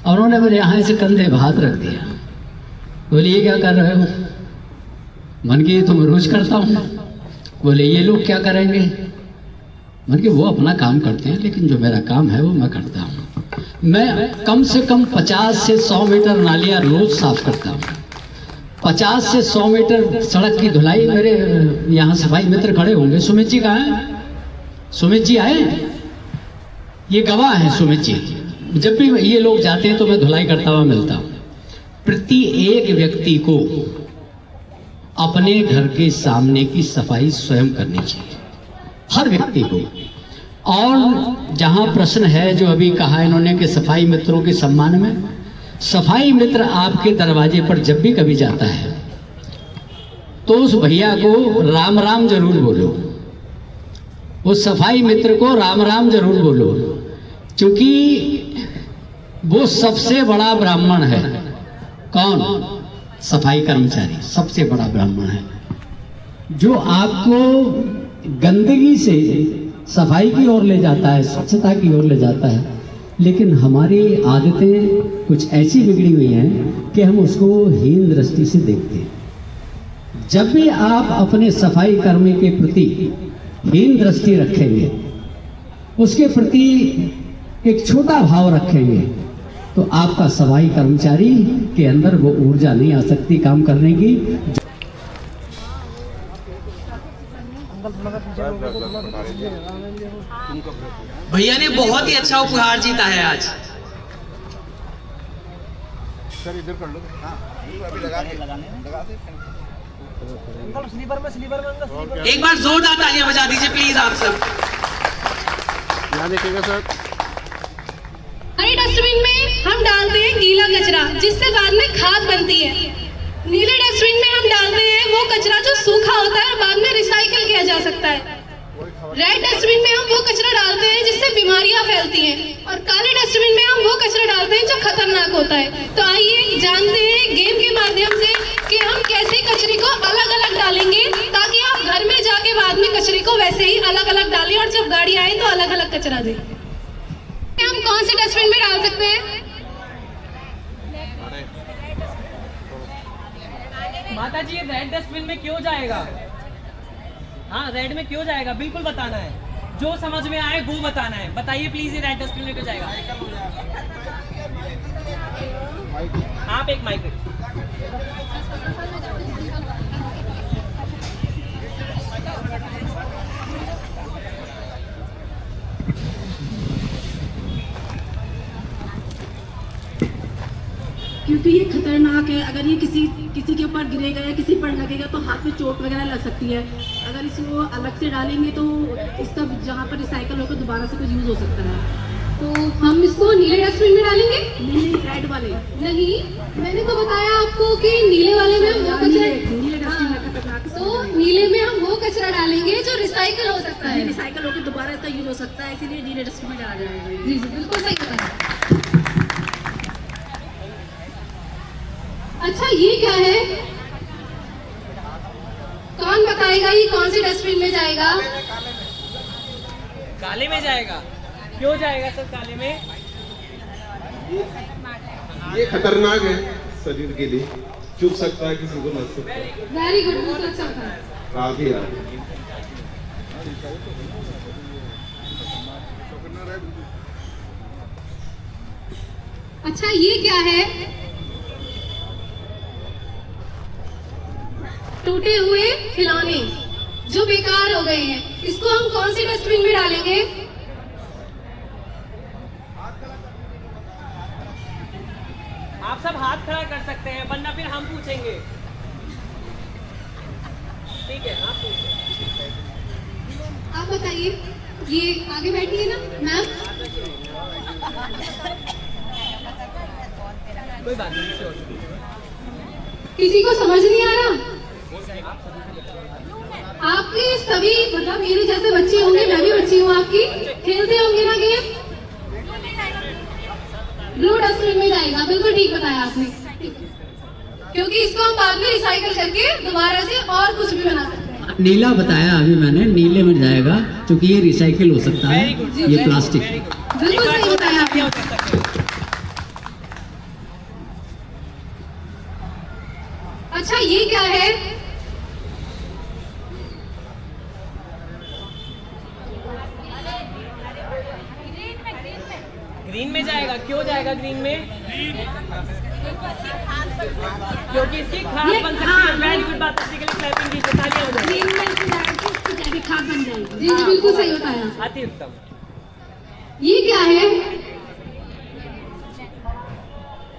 और उन्होंने मेरे यहाँ से कंधे पे हाथ रख दिया। बोले ये क्या कर रहे हो? मन के तो मैं रोज करता हूँ। बोले ये लोग क्या करेंगे? मन के वो अपना काम करते हैं, लेकिन जो मेरा काम है वो मैं करता हूँ। मैं कम से कम 50 से 100 मीटर नालियाँ रोज साफ करता हूँ। 50 से 100 मीटर सड़क की धुलाई। मेरे यहाँ सफाई मित्र खड़े होंगे। सुमित जी कहाँ हैं? सुमित जी आए? ये गवाह हैं सुमित जी। जब भी ये लोग जाते हैं तो मैं धुलाई करता हुआ मिलता हूँ। प्रति एक व्यक्ति को अपने घर के सामने की सफाई स्वयं करनी चाहिए, हर व्यक्ति को। और जहां प्रश्न है जो अभी कहा इन्होंने कि सफाई मित्रों के सम्मान में, सफाई मित्र आपके दरवाजे पर जब भी कभी जाता है तो उस भैया को राम राम जरूर बोलो, उस सफाई मित्र को राम राम जरूर बोलो, क्योंकि वो सबसे बड़ा ब्राह्मण है। कौन? सफाई कर्मचारी सबसे बड़ा ब्राह्मण है, जो आपको गंदगी से सफाई की ओर ले जाता है, स्वच्छता की ओर ले जाता है। लेकिन हमारी आदतें कुछ ऐसी बिगड़ी हुई हैं कि हम उसको हीन दृष्टि से देखते हैं। जब भी आप अपने सफाई कर्मी के प्रति हीन दृष्टि रखेंगे, उसके प्रति एक छोटा भाव रखेंगे, तो आपका सफाई कर्मचारी के अंदर वो ऊर्जा नहीं आ सकती काम करने की। भैया ने बहुत ही अच्छा उपहार जीता है आज। एक बार जोरदार तालियां बजा दीजिए प्लीज आप सब। यहाँ देखिएगा सर। हरे डस्टबिन में हम डालते हैं गीला कचरा, जिससे बाद में खाद बनती है। नीले डस्टबिन में हम डालते हैं वो कचरा जो सूखा होता है और बाद में रिसाइकिल किया जा सकता है। रेड डस्टबिन में हम वो कचरा डालते हैं जिससे बीमारियां फैलती हैं, और काले डस्टबिन में हम वो कचरा डालते हैं जो खतरनाक होता है। तो आइए जानते हैं गेम के माध्यम से कि हम कैसे कचरे को अलग अलग डालेंगे, ताकि आप घर में जाके बाद में कचरे को वैसे ही अलग अलग डालें, और जब गाड़ी आए तो अलग अलग कचरा दें। हम कौन से डस्टबिन में डाल सकते हैं? माता जी, ये रेड डस्टबिन में क्यों जाएगा? हाँ, रेड में क्यों जाएगा बिल्कुल बताना है, जो समझ में आए वो बताना है। बताइए प्लीज, ये रेड डस्टबिन में क्यों जाएगा? आप एक माइक। क्योंकि ये खतरनाक है। अगर ये किसी के ऊपर गिरेगा या किसी पर लगेगा तो हाथ में चोट वगैरह लग सकती है। अगर इसको अलग से डालेंगे तो इसका जहाँ पर रिसाइकल होकर दोबारा से कुछ यूज हो सकता है। तो हम इसको नीले डस्टबिन में डालेंगे? नहीं, रेड वाले नहीं, मैंने तो बताया आपको कि नीले वाले में हम वो कचरा, नीले डस्टबिन में खतरनाक। तो नीले में हम वो कचरा डालेंगे जो रिसाइकल हो सकता है। रिसाइकल होकर दोबारा इसका यूज हो सकता है, इसीलिए नीले डस्टबिन में डाला जाएगा। जी जी, बिल्कुल सही बताया। अच्छा, ये क्या है? कौन बताएगा ये कौन सी डस्टबिन में जाएगा? काले में जाएगा। क्यों जाएगा सर काले में? ये खतरनाक है शरीर के लिए, चुभ सकता है किसी को, लग सकता है। वेरी गुड, बहुत अच्छा था। काफी अच्छा ये क्या है? टूटे हुए खिलौने जो बेकार हो गए हैं, इसको हम कौन से डस्टबिन में डालेंगे? आप सब हाथ खड़ा कर सकते हैं, वरना फिर हम पूछेंगे। ठीक है, आप पूछिए। आप बताइए, ये आगे बैठी है ना मैम? कोई बात नहीं। किसी को समझ नहीं आ रहा? आपके सभी मतलब मेरे जैसे बच्चे होंगे, मैं भी बच्ची हूँ आपकी, खेलते होंगे ना गेम? ब्लू डस्टबिन में जाएगा, बिल्कुल ठीक बताया आपने, क्योंकि इसको हम बाद में रिसाइकल करके दोबारा से और कुछ भी बना सकते हैं। नीला बताया अभी मैंने, नीले में जाएगा क्योंकि ये रिसाइकिल हो सकता है, ये प्लास्टिक। बिल्कुल सही बताया आपने। अच्छा ये क्या है? ग्रीन में जाएगा। क्यों जाएगा ग्रीन में? क्योंकि इसकी खाद बन सकती है। वेरी गुड बात, के लिए क्लैपिंग कीजिए, तालियां हो जाएगी। ग्रीन में खाद बन जाएगी। जी बिल्कुल सही बताया। अति उत्तम। ये क्या है?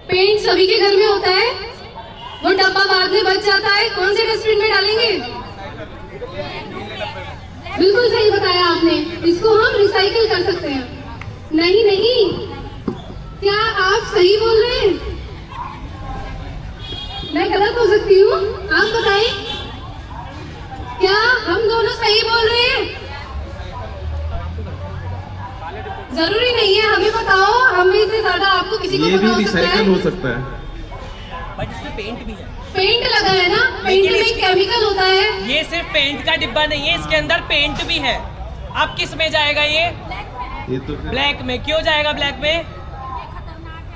पेंट सभी के घर में होता है, वो डब्बा बाद में बच जाता है, कौन से डस्टबिन में डालेंगे? बिल्कुल सही बताया आपने, इसको हम रिसाइकिल कर सकते हैं। नहीं नहीं, क्या आप सही बोल रहे हैं? मैं गलत हो सकती हूँ, आप बताएं, क्या हम दोनों सही बोल रहे हैं? जरूरी नहीं है, हमें बताओ, हम में से ज्यादा आपको किसी को ये पता भी रिसाइकिल हो सकता है। बट इसमें पेंट भी है। पेंट लगा है ना, पेंट में केमिकल होता है। ये सिर्फ पेंट का डिब्बा नहीं है, इसके अंदर पेंट भी है। अब किस में जाएगा ये तो ब्लैक में। क्यों जाएगा ब्लैक में?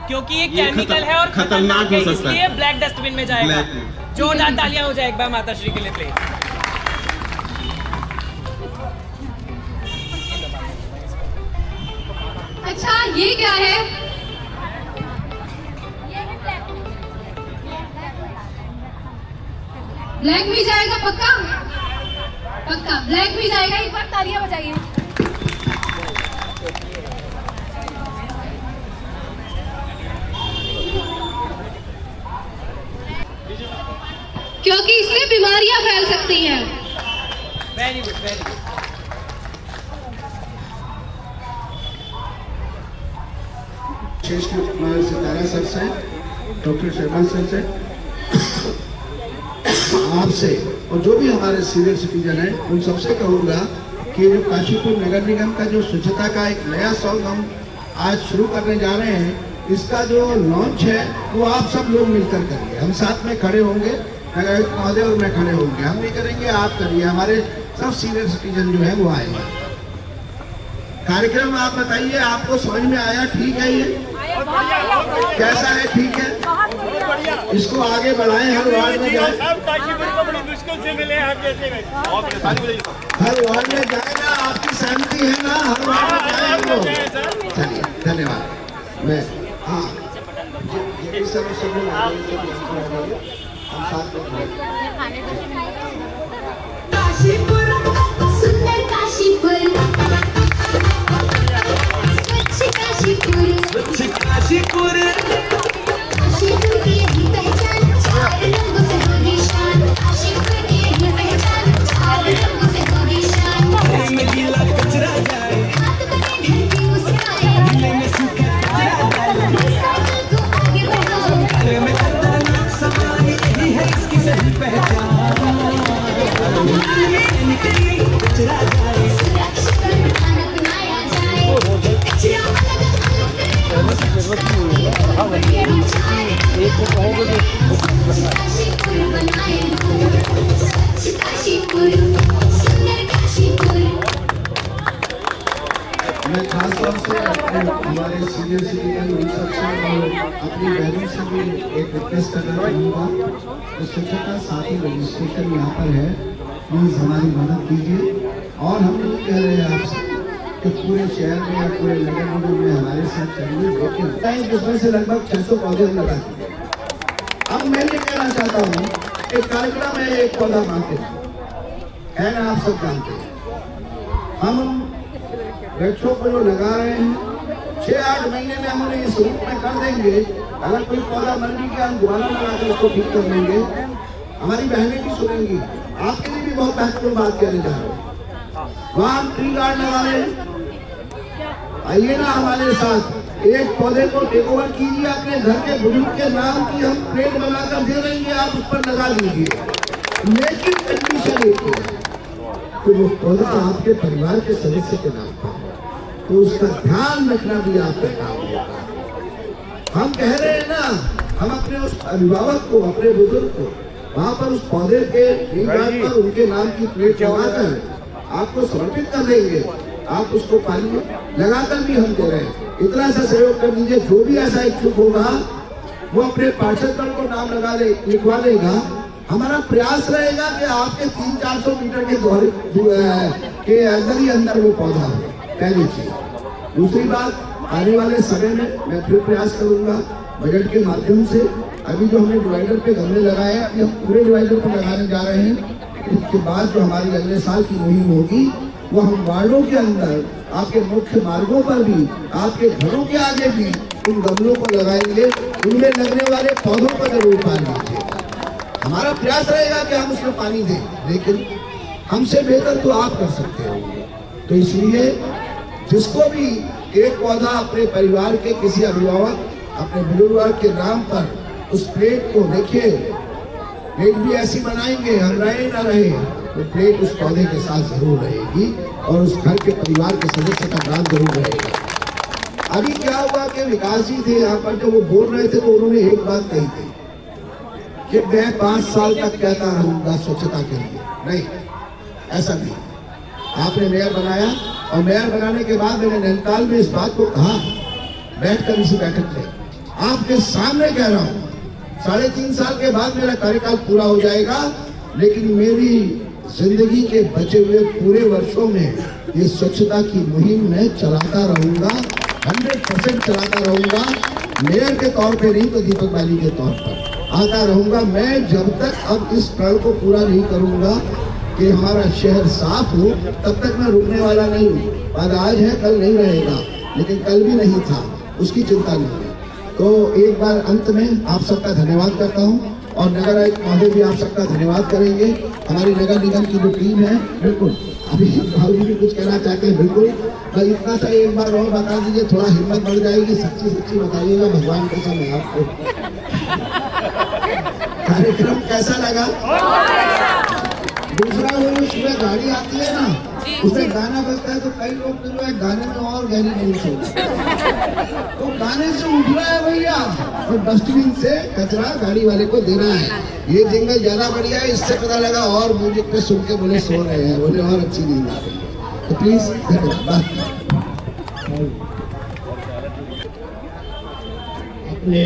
क्योंकि ये केमिकल है और खतरनाक है, इसलिए ब्लैक डस्टबिन में जाएगा। जोरदार तालियां हो जाए एक बार माता श्री के लिए प्लीज। अच्छा ये क्या है? ब्लैक भी जाएगा पक्का? पक्का ब्लैक भी जाएगा। एक बार तालियां बजाइए। क्योंकि इससे बीमारियां फैल सकती हैं। Very good, very good. श्रेष्ठ सितारा सर से, डॉक्टर शर्मा सर से, आपसे और जो भी हमारे सीनियर सिटीजन हैं उन सबसे कहूँगा कि जो काशीपुर नगर निगम का जो स्वच्छता का एक नया सॉन्ग हम आज शुरू करने जा रहे हैं, इसका जो लॉन्च है वो आप सब लोग मिलकर करिए। हम साथ में खड़े होंगे, नगर महोदय और मैं खड़े होंगे, हम नहीं करेंगे, आप करिए। हमारे सब सीनियर सिटीजन जो है वो आएंगे। कार्यक्रम आप बताइए, आपको समझ में आया? ठीक है, ये कैसा है? ठीक है, इसको आगे बढ़ाएं, हर वार्ड में जाए, बड़ी मुश्किल से मिले आप जैसे। हर वार्ड में जाएगा। आपकी सहमति है ना? हर वार्ड में जाएंगे। चलिए, धन्यवाद। मैं हाँ काशीपुर, सुंदर काशीपुर, स्वच्छ काशीपुर, स्वच्छ काशीपुर, काशीपुर की यही पहचान, चार रंगों से हो निशान, काशीपुर की यही पहचान, चार रंगों से हो निशान। घर में गीला कचरा जाए, हाथ बने धरती मुस्काए, दिल में सूखा कचरा डालो, रिसाइकिल को आगे बढ़ाओ, घर में खतरनाक सामान यही है इसकी सही पहचान। कचरा जाए, सुरक्षित बनाना बनाया जाए, कचरा मैं खास तौर से हमारे सीनियर सिटीजन उन सबसे और अपनी बहनों से भी एक रिक्वेस्ट करना चाहूँगा तो स्वच्छता साथी रजिस्ट्रेशन यहाँ पर है, प्लीज़ हमारी मदद कीजिए। और हम नहीं कह रहे हैं आपसे कि पूरे शहर में या पूरे नगर निगम में हमारे साथ चलेंगे, लेकिन जिसमें से लगभग 600 पौधे हम लगा चुके हैं। अब मैं ये कहना चाहता हूँ कि कार्यक्रम है एक पौधा मांगते है ना, आप सब जानते हैं। हम वृक्षों को जो लगा रहे हैं 6-8 महीने में हम उन्हें इस रूप में कर देंगे। अगर कोई पौधा मर भी गया हम दोबारा लगा कर उसको ठीक कर देंगे। हमारी बहनें भी सुनेंगी। आपके लिए भी बहुत महत्वपूर्ण बात कहने जा रहे हैं, वहाँ हम ट्री गार्ड लगा रहे हैं। आइए ना हमारे साथ, एक पौधे को टेक ओवर कीजिए, अपने घर के बुजुर्ग के नाम की हम प्लेट बनाकर दे देंगे, आप उस पर लगा लीजिए। लेकिन कंडीशन एक है कि वो पौधा आपके परिवार के सदस्य के नाम पर है, तो उसका ध्यान रखना भी आपका काम होगा। हम कह रहे हैं ना, हम अपने उस अभिभावक को, अपने बुजुर्ग को वहाँ पर उस पौधे के ट्री गार्ड पर उनके नाम की प्लेट लगाकर आपको समर्पित कर देंगे। आप उसको पालिए, लगाकर भी हम दे रहे हैं। इतना सा सहयोग कर दीजिए। जो भी ऐसा इच्छुक होगा वो अपने पार्षद दल को नाम लगा ले, लिखवा लेगा। हमारा प्रयास रहेगा कि आपके 300-400 मीटर के अंदर ही अंदर वो पौधा हो, पहली चीज। दूसरी बात, आने वाले समय में मैं फिर प्रयास करूंगा बजट के माध्यम से। अभी जो हमने डिवाइडर पे गमले लगाए हैं, अभी हम पूरे डिवाइडर पर लगाने जा रहे हैं। इसके बाद जो हमारी अगले साल की मुहिम होगी वो हम वार्डों के अंदर, आपके मुख्य मार्गों पर भी, आपके घरों के आगे भी उन गमलों को लगाएंगे। उनमें लगने वाले पौधों पर जरूर पानी दीजिए। हमारा प्रयास रहेगा कि हम उसमें पानी दें, लेकिन हमसे बेहतर तो आप कर सकते हो। तो इसलिए जिसको भी एक पौधा अपने परिवार के किसी अभिभावक, अपने बुजुर्ग के नाम पर उस प्लेट को देखिए, प्लेट भी ऐसी बनाएंगे, हम रहे ना रहे तो प्लेट उस पौधे के साथ जरूर रहेगी और उस घर के परिवार के सदस्य का नाम जरूर रहेगा। अभी क्या हुआ कि विकास जी थे यहाँ पर, जब वो बोल रहे थे तो उन्होंने एक बात कही थी कि मैं 5 साल तक कहता रहूंगा स्वच्छता के लिए। नहीं, ऐसा नहीं। आपने मेयर बनाया और मेयर बनाने के बाद मैंने नैनीताल में इस बात को कहा, बैठकर इसी बैठक में आपके सामने कह रहा हूँ, 3.5 साल के बाद मेरा कार्यकाल पूरा हो जाएगा, लेकिन मेरी जिंदगी के बचे हुए पूरे वर्षों में ये स्वच्छता की मुहिम मैं चलाता रहूंगा, 100% चलाता रहूंगा। मेयर के तौर पे नहीं तो दीपक बाली के तौर पर आता रहूंगा। मैं जब तक अब इस प्रण को पूरा नहीं करूंगा कि हमारा शहर साफ हो, तब तक मैं रुकने वाला नहीं हूँ। और आज है, कल नहीं रहेगा, लेकिन कल भी नहीं था, उसकी चिंता नहीं है। तो एक बार अंत में आप सबका धन्यवाद करता हूँ और नगर आयुक्त महोदय भी आप सबका धन्यवाद करेंगे। हमारी नगर निगम की जो टीम है, बिल्कुल अभी भी कुछ कहना चाहते हैं, बिल्कुल बस इतना सा एक बार और बता दीजिए, थोड़ा हिम्मत बढ़ जाएगी। सच्ची बताइएगा, भगवान कसम है आपको। कार्यक्रम कैसा लगा? दूसरा, वो जो सुबह गाड़ी आती है ना, उसमें गाना बजता है तो कई लोग जो है गाने में और गहरी नहीं सोचते, तो गाने से उठना है भैया और डस्टबिन से कचरा गाड़ी वाले को देना है। ये जिंगल ज्यादा बढ़िया है, इससे पता लगा और म्यूजिक पे सुन के बोले सो रहे हैं, बोले और अच्छी नींद आ रही है। तो प्लीज अपने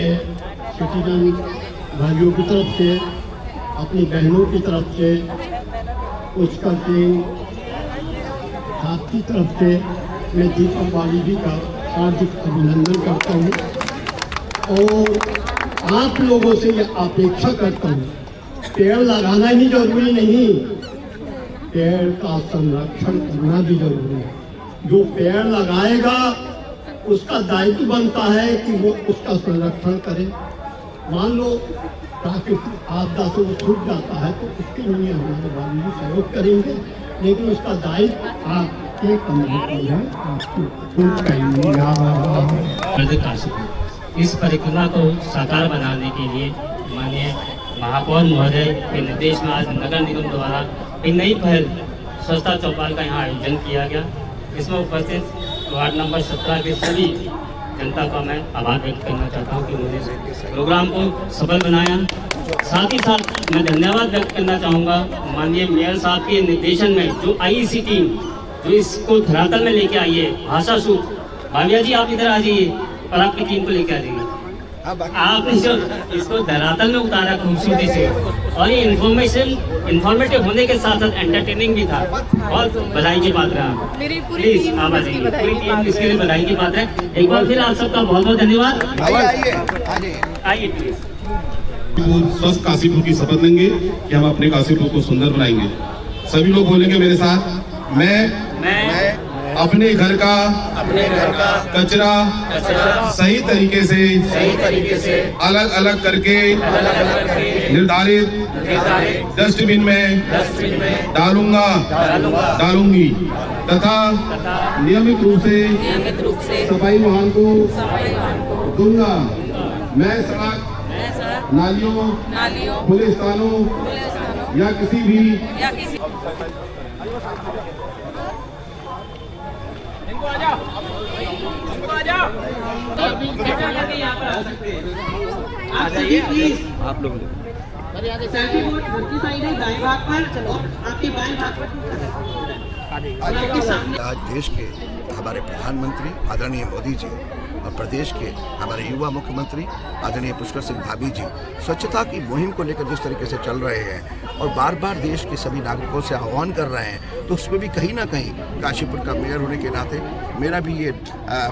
सिटीजन भाइयों की तरफ से, अपनी बहनों की तरफ से, पुष्कर सिंह साहब की तरफ से मैं दीपक बाली जी का हार्दिक अभिनंदन करता हूँ और आप लोगों से ये अपेक्षा करता हूँ, पेड़ लगाना ही जरूरी नहीं, पेड़ का संरक्षण करना भी जरूरी है। जो पेड़ लगाएगा उसका दायित्व बनता है कि वो उसका संरक्षण करे। मान लो प्राकृतिक आपदा से वो छूट जाता है तो उसके लिए हमारे वाली भी सहयोग करेंगे, लेकिन उसका दायित्व आपके कंधों पर है। इस परिक्रमा को साकार बनाने के लिए माननीय महापौर महोदय के निर्देश में आज नगर निगम द्वारा एक नई पहल स्वच्छता चौपाल का यहाँ आयोजन किया गया। इसमें उपस्थित वार्ड नंबर 17 के सभी जनता का मैं आभार व्यक्त करना चाहता हूँ कि उन्होंने प्रोग्राम को सफल बनाया। साथ ही साथ मैं धन्यवाद व्यक्त करना चाहूँगा माननीय मेयर साहब के निर्देशन में जो आईईसी टीम जो इसको धरातल में लेके आई है, भाषा सूत्र, भाविया जी आप इधर आ जाइए और आपकी टीम को लेके आ जाइए। आपने जो इसको धरातल में उतारा खूबसूरती से, और ये इंफॉर्मेटिव होने के साथ साथ एंटरटेनिंग भी था। बहुत बधाई की बात रहा। प्लीज आप आ जाइए, पूरी टीम इसके लिए बधाई की बात है। एक बार फिर आप सबका बहुत बहुत धन्यवाद। आइए प्लीज। स्वस्थ काशीपुर की शपथ लेंगे कि हम अपने काशीपुर को सुंदर बनाएंगे। सभी लोग बोलेंगे मेरे साथ, मैं अपने घर का कचरा सही तरीके से अलग अलग करके निर्धारित डस्टबिन में डालूंगी तथा नियमित रूप से सफाई वाहन को दूंगा। मैं सड़क, नालियों, खुले स्थानों या किसी भी आप लोग सेल्फी बोर्ड घर की साइड है, दाएं भाग पर और आपके बाएं भाग पर। आज देश के हमारे प्रधानमंत्री आदरणीय मोदी जी और प्रदेश के हमारे युवा मुख्यमंत्री आदरणीय पुष्कर सिंह धामी जी स्वच्छता की मुहिम को लेकर जिस तरीके से चल रहे हैं और बार बार देश के सभी नागरिकों से आह्वान कर रहे हैं, तो उसमें भी कहीं ना कहीं काशीपुर का मेयर होने के नाते मेरा भी ये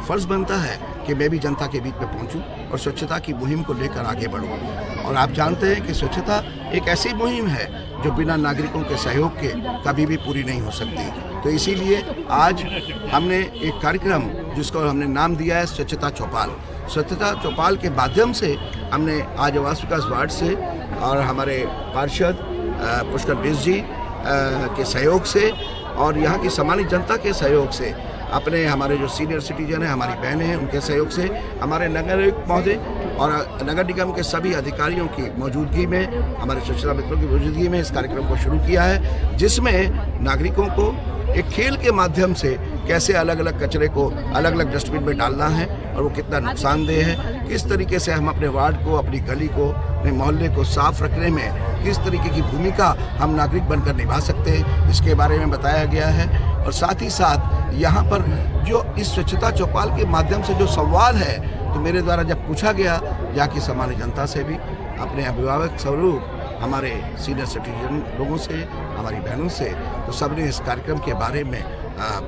फ़र्ज़ बनता है कि मैं भी जनता के बीच में पहुंचूं और स्वच्छता की मुहिम को लेकर आगे बढ़ूं। और आप जानते हैं कि स्वच्छता एक ऐसी मुहिम है जो बिना नागरिकों के सहयोग के कभी भी पूरी नहीं हो सकती। तो इसीलिए आज हमने एक कार्यक्रम जिसको हमने नाम दिया है स्वच्छता चौपाल। स्वच्छता चौपाल के माध्यम से हमने आज आवास विकास वार्ड से और हमारे पार्षद पुष्कर मिश्र जी के सहयोग से और यहाँ की सामान्य जनता के सहयोग से, अपने हमारे जो सीनियर सिटीजन हैं, हमारी बहनें हैं, उनके सहयोग से, हमारे नगर आयुक्त महोदय और नगर निगम के सभी अधिकारियों की मौजूदगी में, हमारे स्वच्छता मित्रों की मौजूदगी में इस कार्यक्रम को शुरू किया है, जिसमें नागरिकों को एक खेल के माध्यम से कैसे अलग अलग कचरे को अलग अलग डस्टबिन में डालना है और वो कितना नुकसानदेह है, किस तरीके से हम अपने वार्ड को, अपनी गली को, अपने मोहल्ले को साफ रखने में किस तरीके की भूमिका हम नागरिक बनकर निभा सकते हैं, इसके बारे में बताया गया है। और साथ ही साथ यहाँ पर जो इस स्वच्छता चौपाल के माध्यम से जो सवाल है, तो मेरे द्वारा जब पूछा गया यहाँ की सामान्य जनता से भी, अपने अभिभावक स्वरूप हमारे सीनियर सिटीजन लोगों से, हमारी बहनों से, तो सबने इस कार्यक्रम के बारे में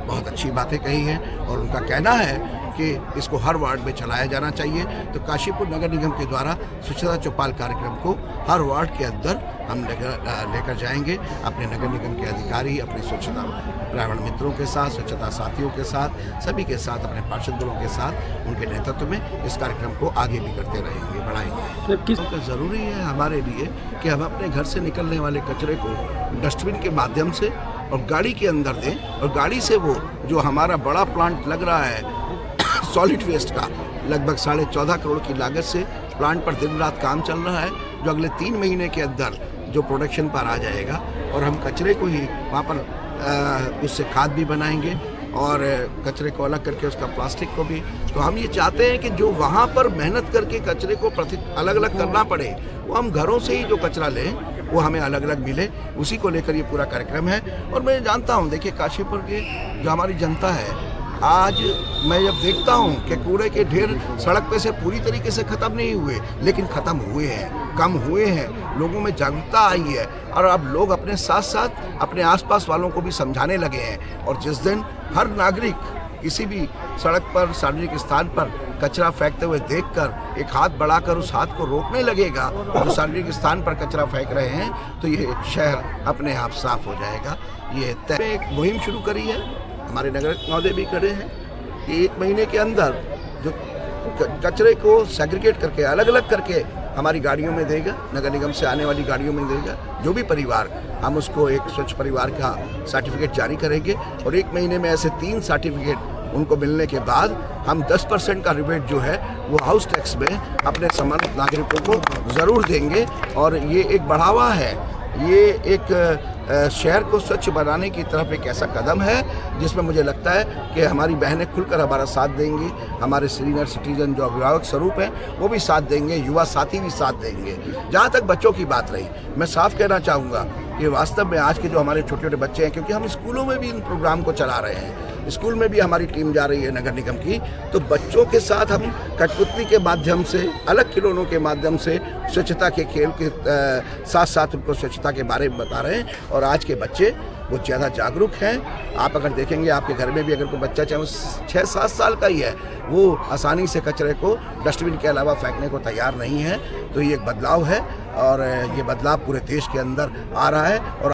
बहुत अच्छी बातें कही हैं और उनका कहना है कि इसको हर वार्ड में चलाया जाना चाहिए। तो काशीपुर नगर निगम के द्वारा स्वच्छता चौपाल कार्यक्रम को हर वार्ड के अंदर हम लेकर जाएंगे, अपने नगर निगम के अधिकारी, अपने स्वच्छता पर्यावरण मित्रों के साथ, स्वच्छता साथियों के साथ, सभी के साथ, अपने पार्षद दलों के साथ, उनके नेतृत्व में इस कार्यक्रम को आगे भी करते रहेंगे, बढ़ाएंगे। तो ज़रूरी है हमारे लिए कि हम अपने घर से निकलने वाले कचरे को डस्टबिन के माध्यम से और गाड़ी के अंदर दें, और गाड़ी से वो जो हमारा बड़ा प्लांट लग रहा है सॉलिड वेस्ट का, लगभग 14.5 करोड़ की लागत से प्लांट पर दिन रात काम चल रहा है, जो अगले 3 महीने के अंदर जो प्रोडक्शन पर आ जाएगा और हम कचरे को ही वहाँ पर उससे खाद भी बनाएंगे और कचरे को अलग करके उसका प्लास्टिक को भी। तो हम ये चाहते हैं कि जो वहाँ पर मेहनत करके कचरे को अलग अलग करना पड़े, वो हम घरों से ही जो कचरा लें वो हमें अलग अलग मिले, उसी को लेकर ये पूरा कार्यक्रम है। और मैं जानता हूँ, देखिए काशीपुर के जो हमारी जनता है, आज मैं जब देखता हूँ कि कूड़े के ढेर सड़क पे से पूरी तरीके से ख़त्म नहीं हुए, लेकिन ख़त्म हुए हैं, कम हुए हैं, लोगों में जागरूकता आई है और अब लोग अपने साथ साथ अपने आसपास वालों को भी समझाने लगे हैं। और जिस दिन हर नागरिक किसी भी सड़क पर, सार्वजनिक स्थान पर कचरा फेंकते हुए देखकर एक हाथ बढ़ाकर उस हाथ को रोकने लगेगा जो सार्वजनिक स्थान पर कचरा फेंक रहे हैं, तो ये शहर अपने आप साफ हो जाएगा। ये तय एक मुहिम शुरू करी है, हमारे नगर महोदय भी खड़े हैं कि 1 महीने के अंदर जो कचरे को सेग्रीगेट करके अलग अलग करके हमारी गाड़ियों में देगा, नगर निगम से आने वाली गाड़ियों में देगा, जो भी परिवार, हम उसको एक स्वच्छ परिवार का सर्टिफिकेट जारी करेंगे और 1 महीने में ऐसे 3 सर्टिफिकेट उनको मिलने के बाद हम 10% का रिबेट जो है वो हाउस टैक्स में अपने संबंधित नागरिकों को ज़रूर देंगे। और ये एक बढ़ावा है, ये एक शहर को स्वच्छ बनाने की तरफ एक ऐसा कदम है जिसमें मुझे लगता है कि हमारी बहनें खुलकर हमारा साथ देंगी, हमारे सीनियर सिटीजन जो अभिभावक स्वरूप हैं वो भी साथ देंगे, युवा साथी भी साथ देंगे। जहाँ तक बच्चों की बात रही, मैं साफ कहना चाहूँगा कि वास्तव में आज के जो हमारे छोटे छोटे बच्चे हैं, क्योंकि हम स्कूलों में भी इन प्रोग्राम को चला रहे हैं, स्कूल में भी हमारी टीम जा रही है नगर निगम की, तो बच्चों के साथ हम कठपुतली के माध्यम से, अलग खिलौनों के माध्यम से स्वच्छता के खेल के साथ साथ उनको स्वच्छता के बारे में बता रहे हैं। और आज के बच्चे वो ज़्यादा जागरूक हैं। आप अगर देखेंगे आपके घर में भी अगर कोई बच्चा चाहे वो 6-7 साल का ही है, वो आसानी से कचरे को डस्टबिन के अलावा फेंकने को तैयार नहीं है। तो ये एक बदलाव है और ये बदलाव पूरे देश के अंदर आ रहा है। और